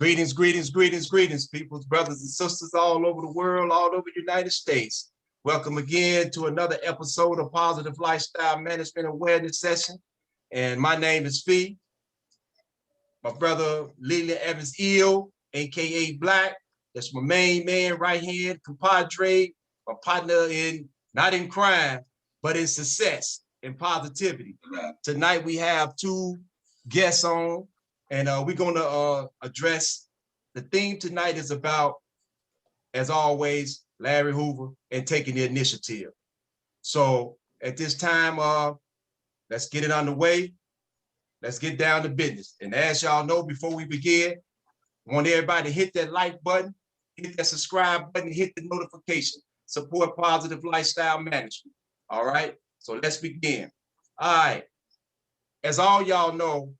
Greetings, greetings, greetings, greetings, peoples, brothers and sisters all over the world, all over the United States. Welcome again to another episode of Positive Lifestyle Management Awareness Session. And my name is Fee. My brother Leland Evans Eel, aka Black. That's my main man right here, compadre, my partner in not in crime, but in success and positivity. Tonight we have two guests on. And we're going to address the theme tonight is about, as always, Larry Hoover and taking the initiative. So at this time, let's get it underway. Let's get down to business. And as y'all know, before we begin, I want everybody to hit that like button, hit that subscribe button, hit the notification. Support positive lifestyle management. All right, so let's begin. All right, as all y'all know,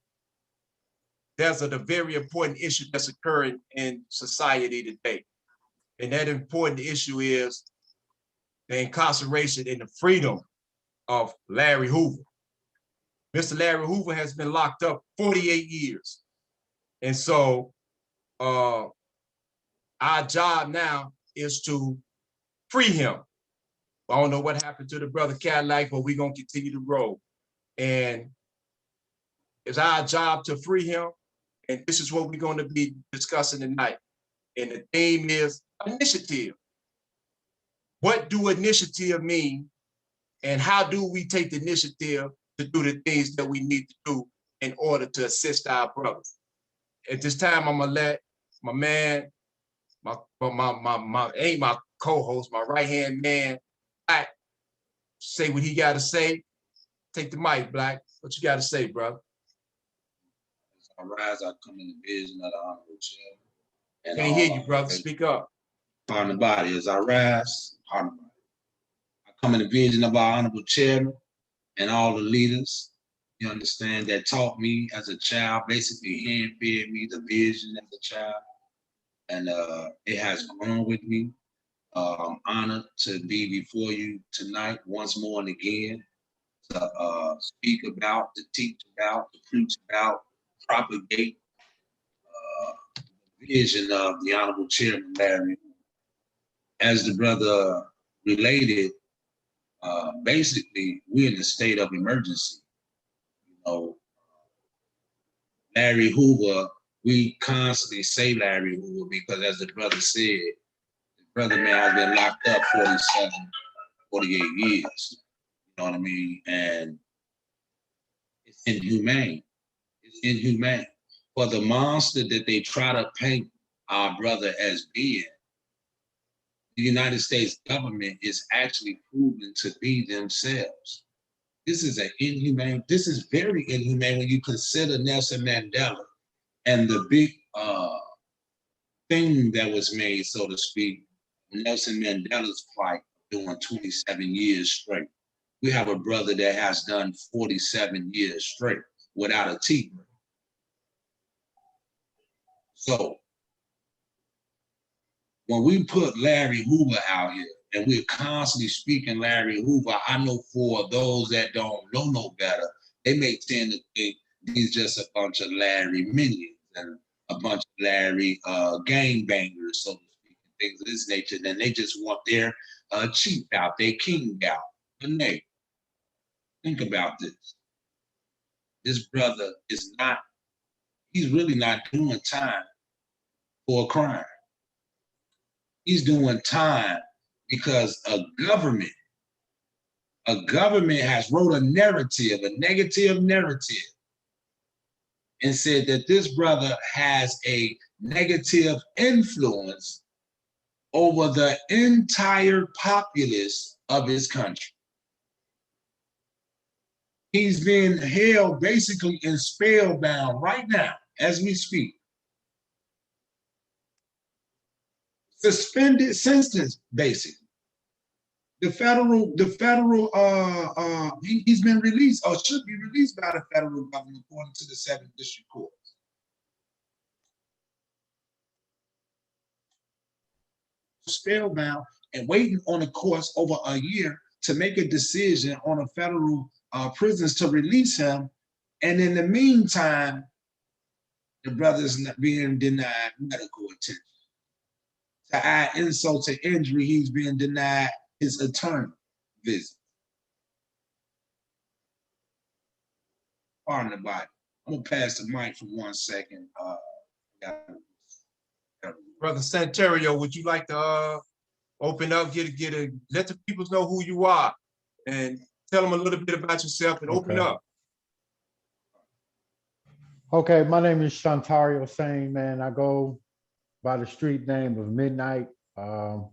there's a very important issue that's occurring in society today. And that important issue is the incarceration and the freedom of Larry Hoover. Mr. Larry Hoover has been locked up 48 years. And so our job now is to free him. I don't know what happened to the brother Cadillac, but we're going to continue to roll. And it's our job to free him. And this is what we're going to be discussing tonight. And the theme is initiative. What do initiative mean? And how do we take the initiative to do the things that we need to do in order to assist our brothers? At this time, I'm gonna let my man, my co-host, my right-hand man, Black, say what he gotta say. Take the mic, Black. What you gotta say, brother? I rise, I come in the vision of the honorable chair. And can't hear you, brother. Speak up. Pardon the body. As I rise, pardon the body. I come in the vision of our honorable chairman and all the leaders, you understand, that taught me as a child, basically hand-fed me the vision as a child. And it has grown with me. I'm honored to be before you tonight once more and again to speak about, to teach about, to preach about, propagate the vision of the Honorable Chairman Larry. As the brother related, basically, we're in a state of emergency. You know, Larry Hoover, we constantly say Larry Hoover because, as the brother said, the brother man has been locked up 47, 48 years. You know what I mean? And it's inhumane. It's inhumane. For the monster that they try to paint our brother as being, the United States government is actually proven to be themselves. This is this is very inhumane when you consider Nelson Mandela and the big thing that was made, so to speak, Nelson Mandela's plight doing 27 years straight. We have a brother that has done 47 years straight without a teeth. So when we put Larry Hoover out here and we're constantly speaking Larry Hoover, I know for those that don't know no better, they may tend to think these just a bunch of Larry minions and a bunch of Larry gangbangers, so to speak, and things of this nature. Then they just want their chief out, their king out. But nay, think about this. This brother is not, he's really not doing time for a crime. He's doing time because a government has wrote a narrative, a negative narrative, and said that this brother has a negative influence over the entire populace of his country. He's being held basically in spellbound right now as we speak. Suspended sentence, basically. The federal, he's been released or should be released by the federal government according to the 7th District Court. Spellbound and waiting on the courts over a year to make a decision on a federal prisons to release him. And in the meantime, the brother's not being denied medical attention. To add insult to injury, he's being denied his attorney visit. Pardon the body. I'm gonna pass the mic for 1 second. Brother Santerio, would you like to open up, let the people know who you are and tell them a little bit about yourself and open up. Okay, my name is Shantario Sane, man. I go by the street name of Midnight. You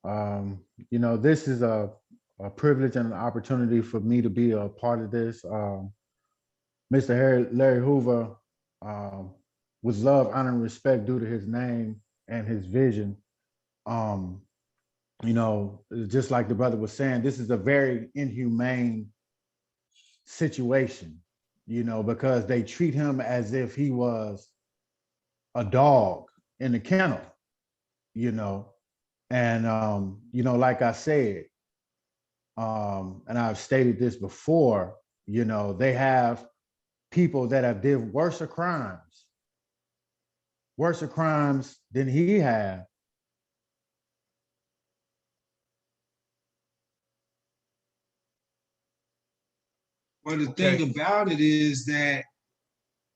know, this is a privilege and an opportunity for me to be a part of this. Mr. Larry Hoover, with love, honor, and respect due to his name and his vision. You know, just like the brother was saying, this is a very inhumane situation, you know, because they treat him as if he was a dog in the kennel, you know. And, you know, like I said, and I've stated this before, you know, they have people that have did worse crimes than he had. Well, the thing about it is that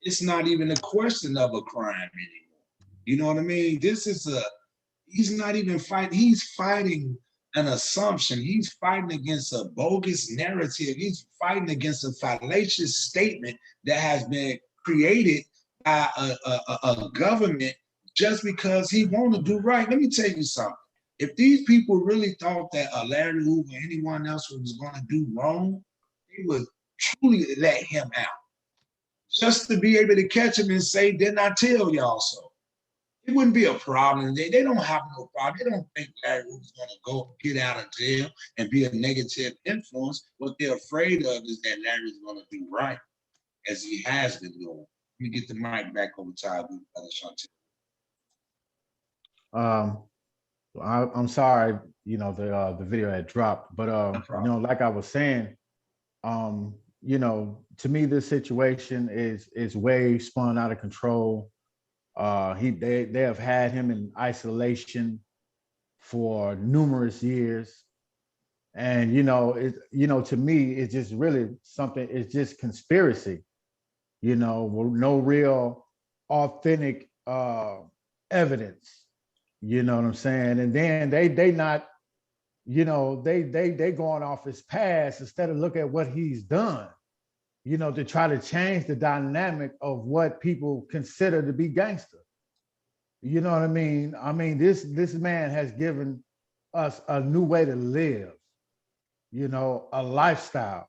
it's not even a question of a crime anymore. You know what I mean? He's not even fighting, he's fighting an assumption. He's fighting against a bogus narrative. He's fighting against a fallacious statement that has been created by a government just because he want to do right. Let me tell you something. If these people really thought that Larry Hoover or anyone else was going to do wrong, they would truly let him out. Just to be able to catch him and say, didn't I tell y'all so? It wouldn't be a problem. They don't have no problem. They don't think Larry Hoover's going to go get out of jail and be a negative influence. What they're afraid of is that Larry's going to do right, as he has been doing. Let me get the mic back over to our brother Chantel. I'm sorry, you know, the video had dropped, but you know, like I was saying, you know, to me, this situation is way spun out of control. They have had him in isolation for numerous years, and you know, to me, it's just really something. It's just conspiracy, you know, no real authentic evidence. You know what I'm saying? And then they not, you know, they going off his past instead of look at what he's done, you know, to try to change the dynamic of what people consider to be gangster. You know what I mean? I mean, this man has given us a new way to live, you know, a lifestyle.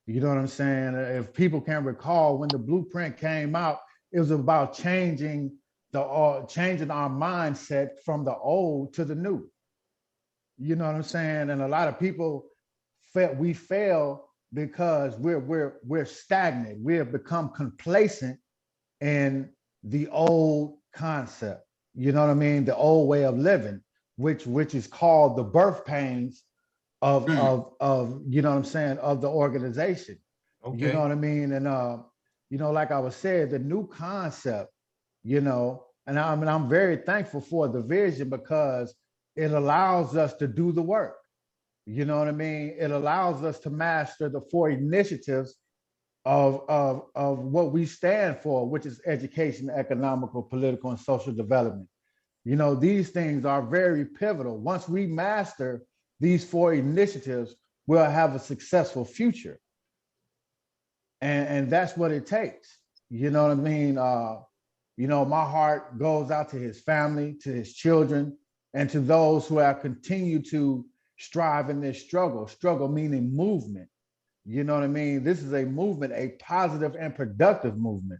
You know what I'm saying? If people can recall, when the blueprint came out, it was about changing our mindset from the old to the new. You know what I'm saying? And a lot of people we fail because we're stagnant. We have become complacent in the old concept. You know what I mean? The old way of living, which is called the birth pains of you know what I'm saying, of the organization. Okay. You know what I mean? And you know, like I was saying, the new concept, you know, and I'm very thankful for the vision because it allows us to do the work. You know what I mean? It allows us to master the 4 initiatives of what we stand for, which is education, economical, political, and social development. You know, these things are very pivotal. Once we master these 4 initiatives, we'll have a successful future. And that's what it takes. You know what I mean? You know, my heart goes out to his family, to his children, and to those who have continued to strive in this struggle. Struggle meaning movement. You know what I mean? This is a movement, a positive and productive movement.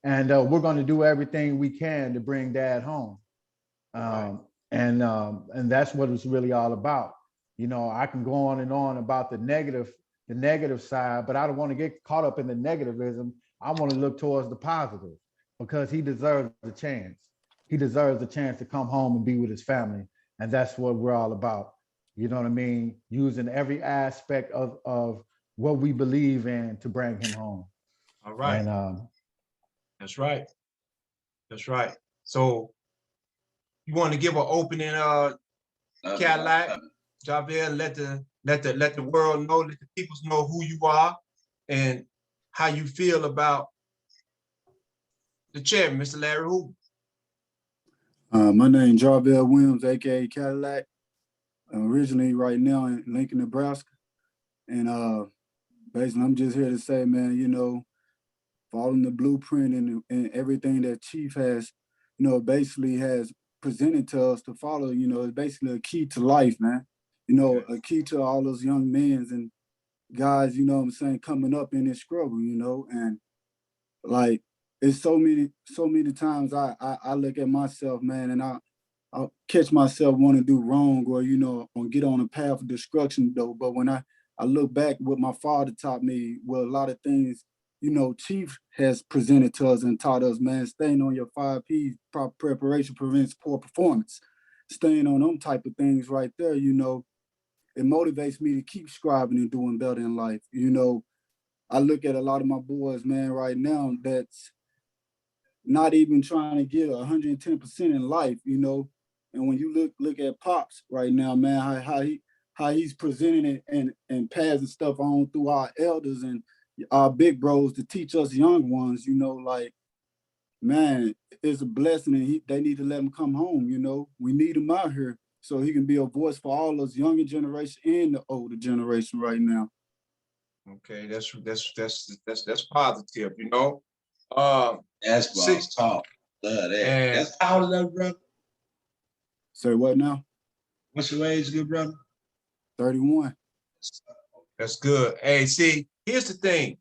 And we're going to do everything we can to bring Dad home. And that's what it's really all about. You know, I can go on and on about the negative side, but I don't want to get caught up in the negativism. I want to look towards the positive because he deserves the chance. He deserves the chance to come home and be with his family. And that's what we're all about. You know what I mean? Using every aspect of what we believe in to bring him home. All right. And, that's right. That's right. So you want to give an opening Cadillac, Javier, let the world know, let the people know who you are and how you feel about the chairman, Mr. Larry Hoover. My name is Jarvell Williams, aka Cadillac. Originally right now in Lincoln, Nebraska. And basically I'm just here to say, man, you know, following the blueprint and everything that Chief has, you know, basically has presented to us to follow, you know, is basically a key to life, man. You know, a key to all those young men and guys, you know what I'm saying, coming up in this struggle, you know, and like it's so many times I look at myself, man, and I'll catch myself want to do wrong or, you know, or get on a path of destruction though. But when I look back what my father taught me, well, a lot of things, you know, Chief has presented to us and taught us, man, staying on your 5 P's, proper preparation prevents poor performance. Staying on them type of things right there, you know, it motivates me to keep striving and doing better in life. You know, I look at a lot of my boys, man, right now that's not even trying to get 110% in life, you know. And when you look at Pops right now, man, how he's presenting it and passing stuff on through our elders and our big bros to teach us young ones, you know, like, man, it's a blessing and they need to let him come home, you know. We need him out here so he can be a voice for all us younger generation and the older generation right now. Okay, that's positive, you know. That's boss talk. Love that. That's how old is that, brother? Say what now? What's your age, good brother? 31. That's good. Hey, see, here's the thing.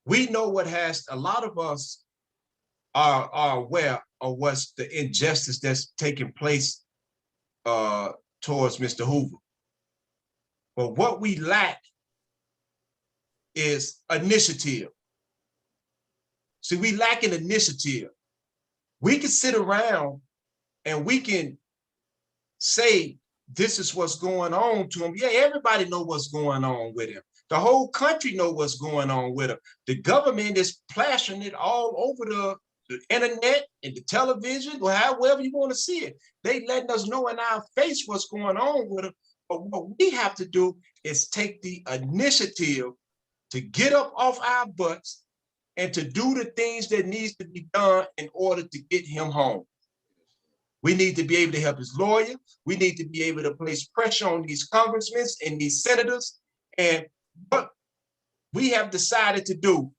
We know a lot of us are aware of what's the injustice that's taking place towards Mr. Hoover. But what we lack is initiative. See, we lack an initiative. We can sit around and we can say, this is what's going on to him. Yeah, everybody know what's going on with him. The whole country know what's going on with him. The government is plashing it all over the internet and the television, or however you want to see it. They letting us know in our face what's going on with him. But what we have to do is take the initiative to get up off our butts and to do the things that needs to be done in order to get him home. We need to be able to help his lawyer. We need to be able to place pressure on these congressmen and these senators. And what we have decided to do,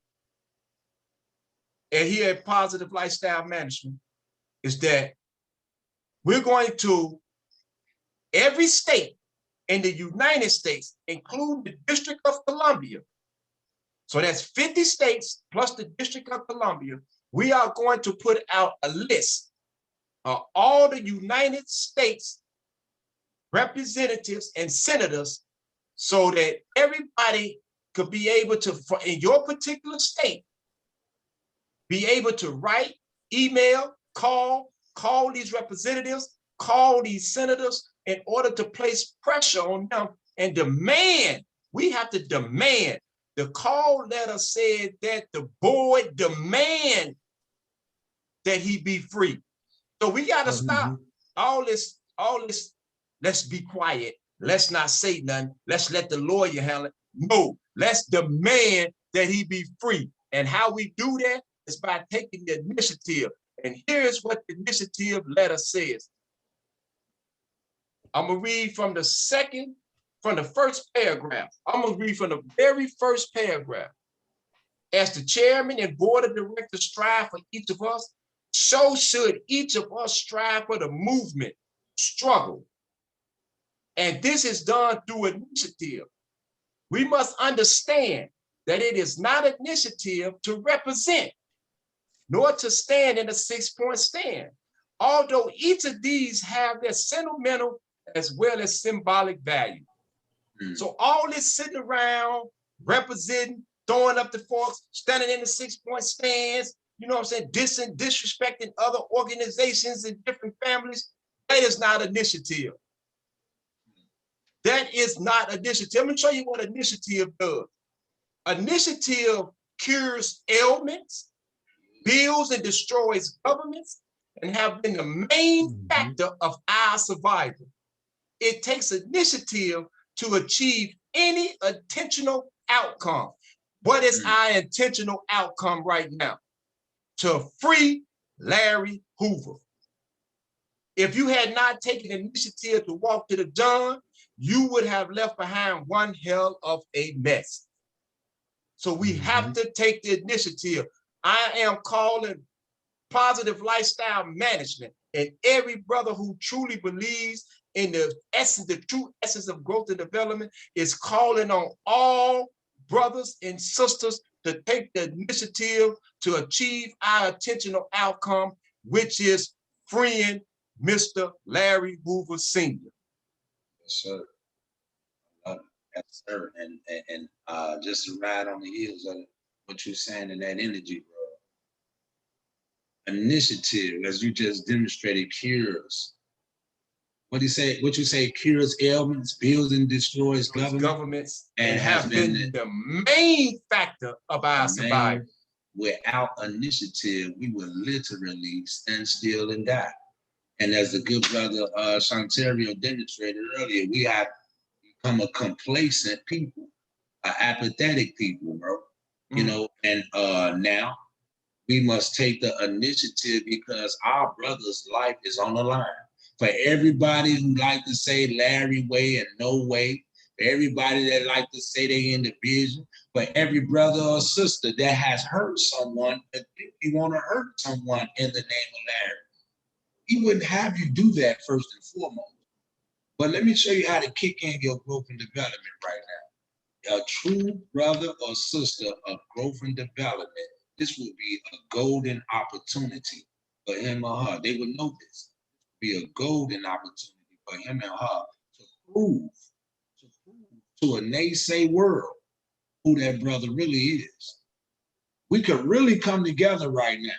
and here at Positive Lifestyle Management, is that we're going to, every state in the United States, including the District of Columbia, so that's 50 states plus the District of Columbia, we are going to put out a list of all the United States representatives and senators so that everybody could be able to, in your particular state, be able to write, email, call these representatives, call these senators in order to place pressure on them and demand, we have to demand. The call letter said that the board demand that he be free. So we got to stop all this, let's be quiet. Let's not say nothing. Let's let the lawyer handle it. No, let's demand that he be free. And how we do that is by taking the initiative. And here's what the initiative letter says. I'm gonna read from the first paragraph. I'm gonna read from the very first paragraph. As the chairman and board of directors strive for each of us, so should each of us strive for the movement, struggle. And this is done through initiative. We must understand that it is not initiative to represent, nor to stand in a 6-point stand, although each of these have their sentimental as well as symbolic value. So all this sitting around, representing, throwing up the forks, standing in the 6-point stands, you know what I'm saying, disrespecting other organizations and different families, that is not initiative. That is not initiative. Let me show you what initiative does. Initiative cures ailments, builds and destroys governments, and have been the main factor of our survival. It takes initiative to achieve any intentional outcome. What is our intentional outcome right now? To free Larry Hoover. If you had not taken initiative to walk to the John, you would have left behind one hell of a mess. So we have to take the initiative. I am calling positive lifestyle management, and every brother who truly believes in the essence, the true essence of growth and development is calling on all brothers and sisters to take the initiative to achieve our intentional outcome, which is freeing Mr. Larry Hoover Sr. Yes, sir. Yes, sir. And just to ride on the heels of what you're saying in that energy, bro. Initiative, as you just demonstrated, cures. What you say, cures ailments, builds and destroys governments, and have been the main factor of our survival. Without initiative, we would literally stand still and die. And as the good brother Shantario demonstrated earlier, we have become a complacent people, apathetic people, bro. You know, and now we must take the initiative because our brother's life is on the line. For everybody who like to say Larry way and no way, for everybody that like to say they in the vision, for every brother or sister that has hurt someone, that you want to hurt someone in the name of Larry, he wouldn't have you do that first and foremost. But let me show you how to kick in your growth and development right now. A true brother or sister of growth and development, this would be a golden opportunity for him or her. They would know this. Be a golden opportunity for him and her to prove to a naysay world who that brother really is. We could really come together right now.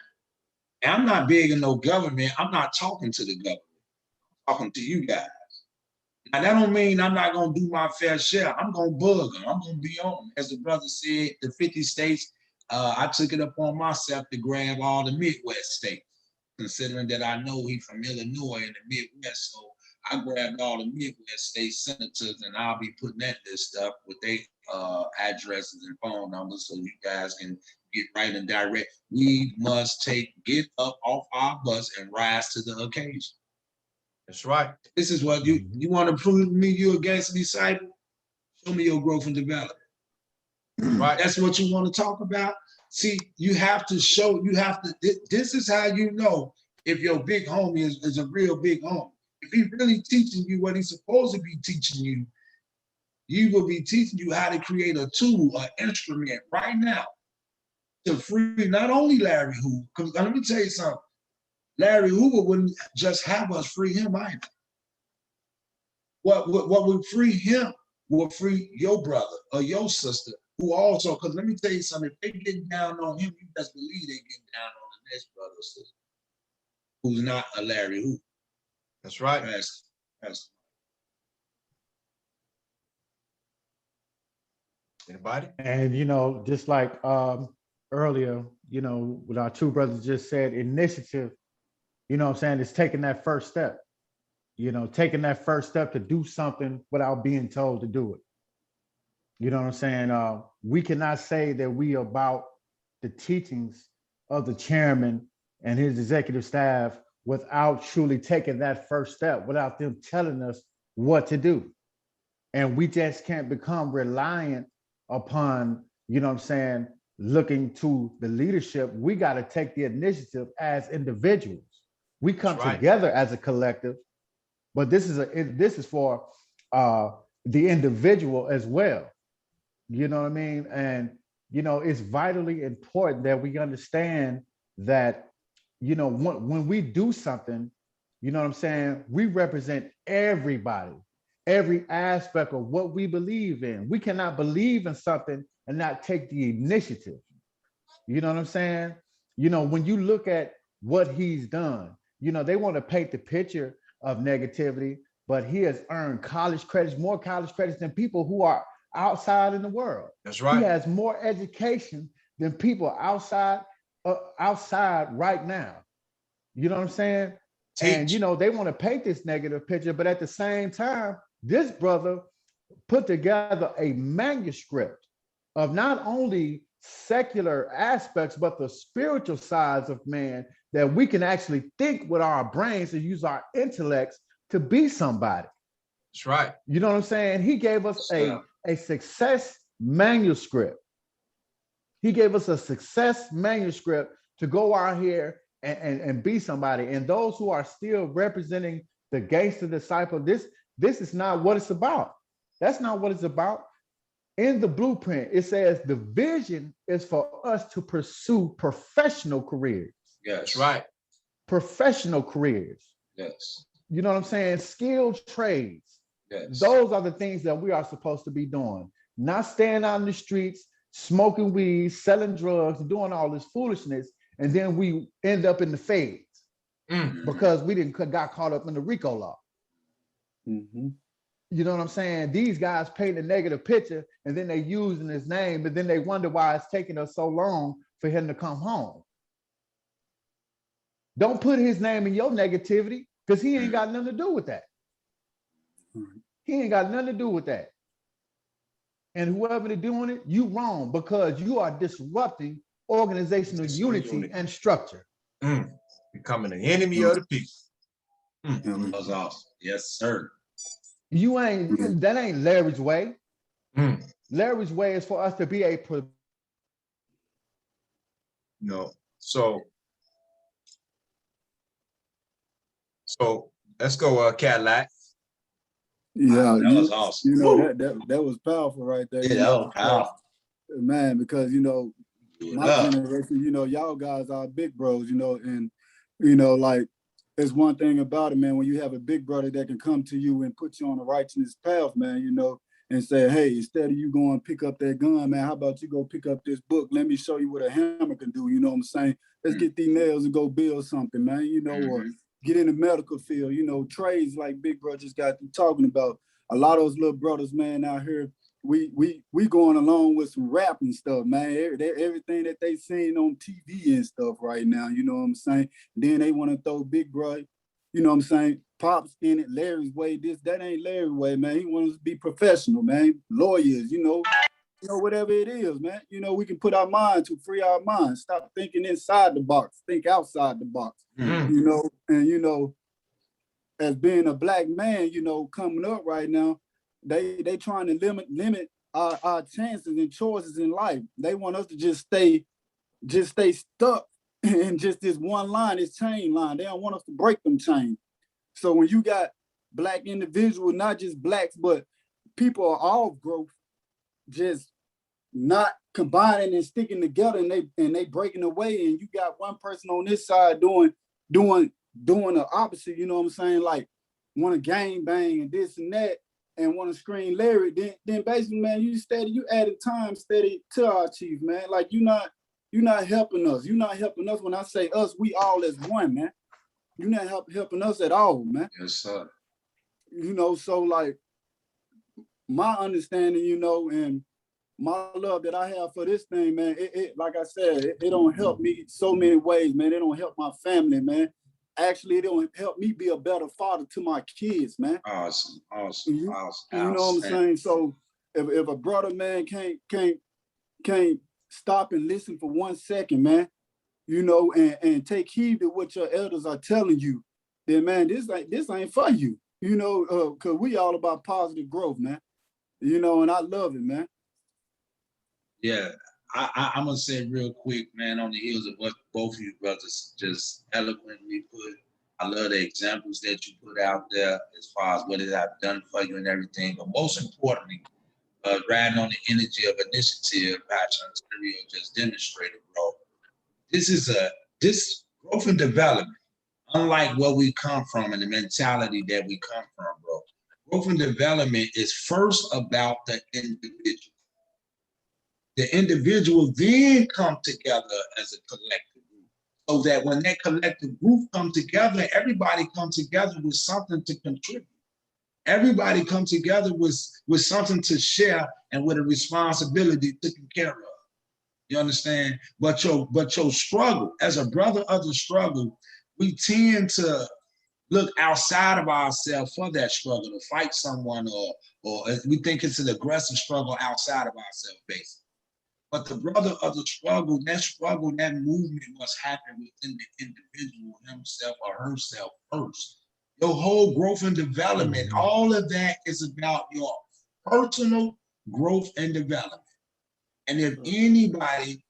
And I'm not big in no government. I'm not talking to the government. I'm talking to you guys. Now that don't mean I'm not gonna do my fair share. I'm gonna bug them. I'm gonna be on them. As the brother said, the 50 states, I took it upon myself to grab all the Midwest states, considering that I know he's from Illinois in the Midwest. So I grabbed all the Midwest state senators and I'll be putting that list up with their addresses and phone numbers so you guys can get right and direct. We must get up off our bus and rise to the occasion. That's right. This is what you want to prove to me you're a gangster disciple? Show me your growth and development. Right. That's what you want to talk about. See, you have to show, this is how you know if your big homie is a real big homie. If he's really teaching you what he's supposed to be teaching you, he will be teaching you how to create a tool, an instrument right now to free not only Larry Hoover, because let me tell you something, Larry Hoover wouldn't just have us free him either. What would free him will free your brother or your sister, who also, because let me tell you something, if they get down on him, you best believe they get down on the next brother or sister who's not a Larry Hoover. That's right. That's Anybody? And, you know, just like earlier, you know, what our two brothers just said, initiative, you know what I'm saying, is taking that first step. You know, taking that first step to do something without being told to do it. You know what I'm saying? We cannot say that we are about the teachings of the chairman and his executive staff without truly taking that first step, without them telling us what to do. And we just can't become reliant upon, you know what I'm saying, looking to the leadership. We got to take the initiative as individuals. We come together as a collective, but this is for the individual as well. You know what I mean? And, you know, it's vitally important that we understand that, you know, when we do something, you know what I'm saying, we represent everybody, every aspect of what we believe in. We cannot believe in something and not take the initiative. You know what I'm saying? You know, when you look at what he's done, you know, they want to paint the picture of negativity, but he has earned college credits, more college credits than people who are outside in the world. That's right. He has more education than people outside outside right now. You know what I'm saying? And, you know, they want to paint this negative picture, but at the same time, this brother put together a manuscript of not only secular aspects, but the spiritual sides of man, that we can actually think with our brains and use our intellects to be somebody. That's right. You know what I'm saying? He gave us a success manuscript. He gave us a success manuscript to go out here and be somebody. And those who are still representing the gangster disciple, this is not what it's about. That's not what it's about. In the blueprint, it says the vision is for us to pursue professional careers. Yes. That's right. Professional careers. Yes. You know what I'm saying? Skilled trades. Yes. Those are the things that we are supposed to be doing. Not staying out in the streets, smoking weed, selling drugs, doing all this foolishness, and then we end up in the feds because we got caught up in the RICO law. Mm-hmm. You know what I'm saying? These guys paint a negative picture and then they using his name, but then they wonder why it's taking us so long for him to come home. Don't put his name in your negativity, because he ain't got nothing to do with that. He ain't got nothing to do with that. And whoever is doing it, you wrong, because you are disrupting organizational unity and structure. Becoming an enemy of the people. That was awesome. Yes, sir. You ain't, that ain't Larry's way. Larry's way is for us to be a no. So let's go, Cadillac. Yeah, that was awesome. You know, that was powerful right there. Yeah, that was powerful. Man, because, you know, my generation, you know, y'all guys are big bros, you know, and, you know, like, there's one thing about it, man, when you have a big brother that can come to you and put you on the righteousness path, man, you know, and say, hey, instead of you going pick up that gun, man, how about you go pick up this book? Let me show you what a hammer can do. You know what I'm saying? Let's get these nails and go build something, man, you know, or get in the medical field, you know, trades like Big Bro just got through talking about. A lot of those little brothers, man, out here, we going along with some rap and stuff, man. Everything that they seen on TV and stuff right now, you know what I'm saying? Then they want to throw Big Bro, you know what I'm saying, Pops in it, Larry's way. That ain't Larry's way, man. He wants to be professional, man. Lawyers, you know, whatever it is, man. You know, we can put our mind to free our minds. Stop thinking inside the box. Think outside the box. You know, and you know, as being a black man, you know, coming up right now, they trying to limit our chances and choices in life. They want us to just stay stuck in just this one line, this chain line. They don't want us to break them chains. So when you got black individuals, not just blacks, but people are all growth, just not combining and sticking together, and they breaking away, and you got one person on this side doing the opposite, you know what I'm saying? Like want to gang bang and this and that, and want to screen Larry, then basically, man, you added time steady to our chief, man. Like you're not helping us. You're not helping us. When I say us, we all as one, man. You're not helping us at all, man. Yes, sir. You know, so like my understanding, you know, and my love that I have for this thing, man, it like I said, it don't help me so many ways, man. It don't help my family, man. Actually, it don't help me be a better father to my kids, man. Awesome. You know what I'm saying? So if a brother, man, can't stop and listen for 1 second, man, you know, and take heed to what your elders are telling you, then man, this ain't for you, you know, because we all about positive growth, man. You know, and I love it, man. Yeah, I'm gonna say real quick, man, on the heels of what both of you brothers just eloquently put. I love the examples that you put out there as far as what it has done for you and everything. But most importantly, riding on the energy of initiative, Pastor Ontario just demonstrated, bro. This growth and development, unlike where we come from and the mentality that we come from, bro. Growth and development is first about the individual. The individual then come together as a collective group, so that when that collective group come together, everybody come together with something to contribute. Everybody come together with something to share and with a responsibility taken care of. You understand? But your struggle, as a brother of the struggle, we tend to look outside of ourselves for that struggle to fight someone, or we think it's an aggressive struggle outside of ourselves, basically. But the brother of the struggle, that movement must happen within the individual himself or herself first. Your whole growth and development, all of that is about your personal growth and development. And if anybody,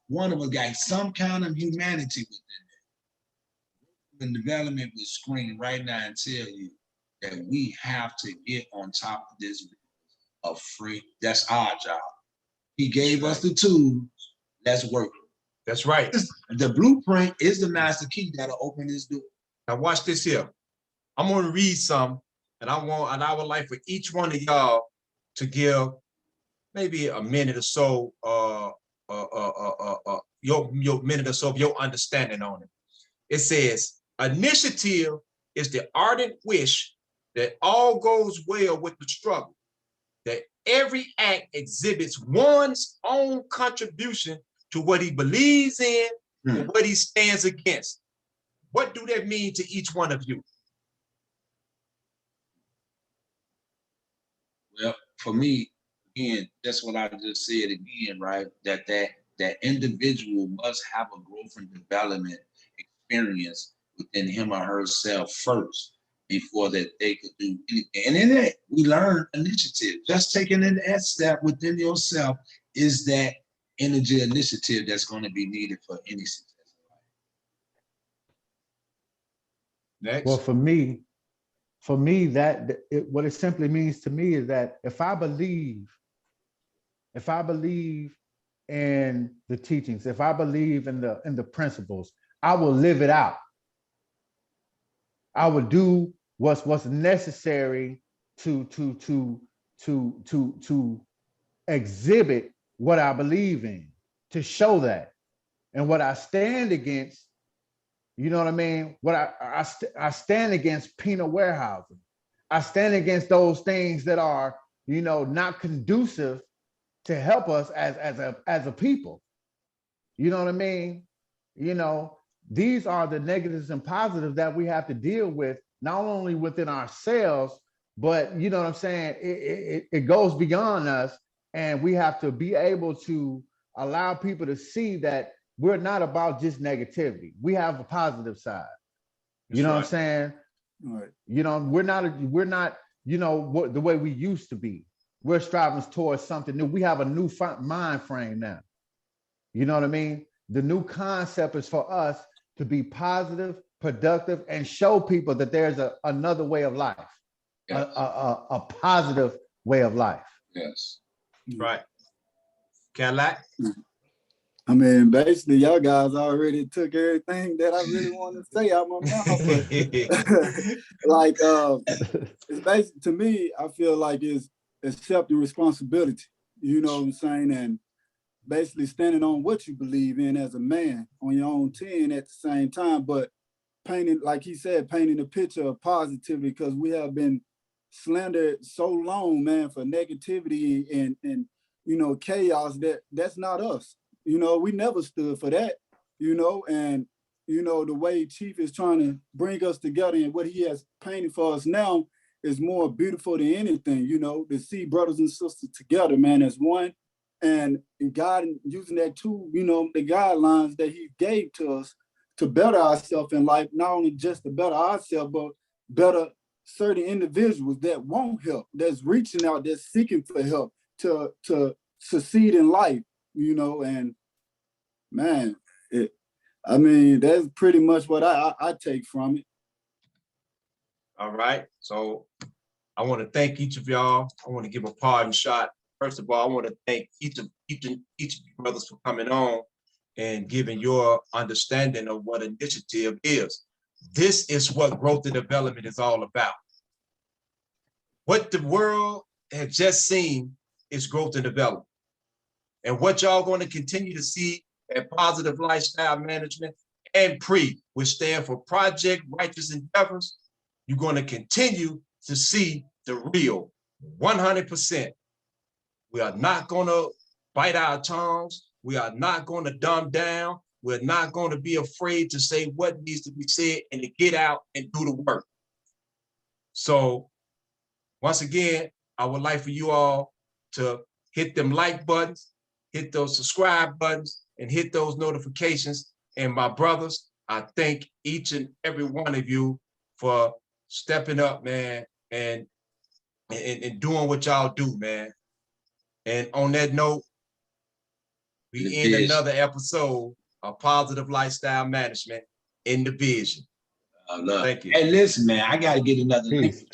one of us got some kind of humanity within it, the development will scream right now and tell you that we have to get on top of this of free. That's our job. He gave us the tools. Let's work it. That's right. The blueprint is the master key that'll open this door. Now watch this here. I'm going to read some, and I would like for each one of y'all to give maybe a minute or so, your minute or so of your understanding on it. It says, initiative is the ardent wish that all goes well with the struggle, that every act exhibits one's own contribution to what he believes in and what he stands against. What do that mean to each one of you? Well, for me, again, that's what I just said again, right? That individual must have a growth and development experience within him or herself first before that they could do anything. And in that, we learn initiative. Just taking that step within yourself is that energy initiative that's going to be needed for any success. Next. Well, for me, what it simply means to me is that if I believe in the teachings, if I believe in the principles, I will live it out. I will do what's necessary to exhibit what I believe in, to show that. And what I stand against, you know what I mean? What I stand against penal warehousing. I stand against those things that are, not conducive to help us as a people. You know what I mean? These are the negatives and positives that we have to deal with, not only within ourselves, but you know what I'm saying? It goes beyond us, and we have to be able to allow people to see that we're not about just negativity. We have a positive side. You know what I'm saying? Right. We're not, the way we used to be. We're striving towards something new. We have a new mind frame now. You know what I mean? The new concept is for us to be positive, productive, and show people that there's another way of life, yes. a positive way of life. Yes. Right. Cadillac? I mean, basically, y'all guys already took everything that I really want to say out my mouth. But it's basically, to me, I feel like it's accepting responsibility. You know what I'm saying? And basically standing on what you believe in as a man on your own 10 at the same time, but painting, like he said, painting a picture of positivity, because we have been slandered so long, man, for negativity and chaos. That's not us. We never stood for that, and the way Chief is trying to bring us together and what he has painted for us now is more beautiful than anything, to see brothers and sisters together, man, as one. And God using that tool, the guidelines that he gave to us to better ourselves in life, not only just to better ourselves, but better certain individuals that want help, that's reaching out, that's seeking for help to succeed in life, and man, that's pretty much what I take from it. All right. So I want to thank each of y'all. I want to give a pardon shot. First of all, I want to thank each of you brothers for coming on and giving your understanding of what initiative is. This is what growth and development is all about. What the world has just seen is growth and development. And what y'all going to continue to see at Positive Lifestyle Management and PRE, which stand for Project Righteous Endeavors, you're going to continue to see the real 100%. We are not going to bite our tongues. We are not going to dumb down. We're not going to be afraid to say what needs to be said and to get out and do the work. So once again, I would like for you all to hit them like buttons, hit those subscribe buttons, and hit those notifications. And my brothers, I thank each and every one of you for stepping up, man, and doing what y'all do, man. And on that note, we end another episode of Positive Lifestyle Management in the Vision. I love Thank you. Hey, listen, man, I got to get another link. Peace.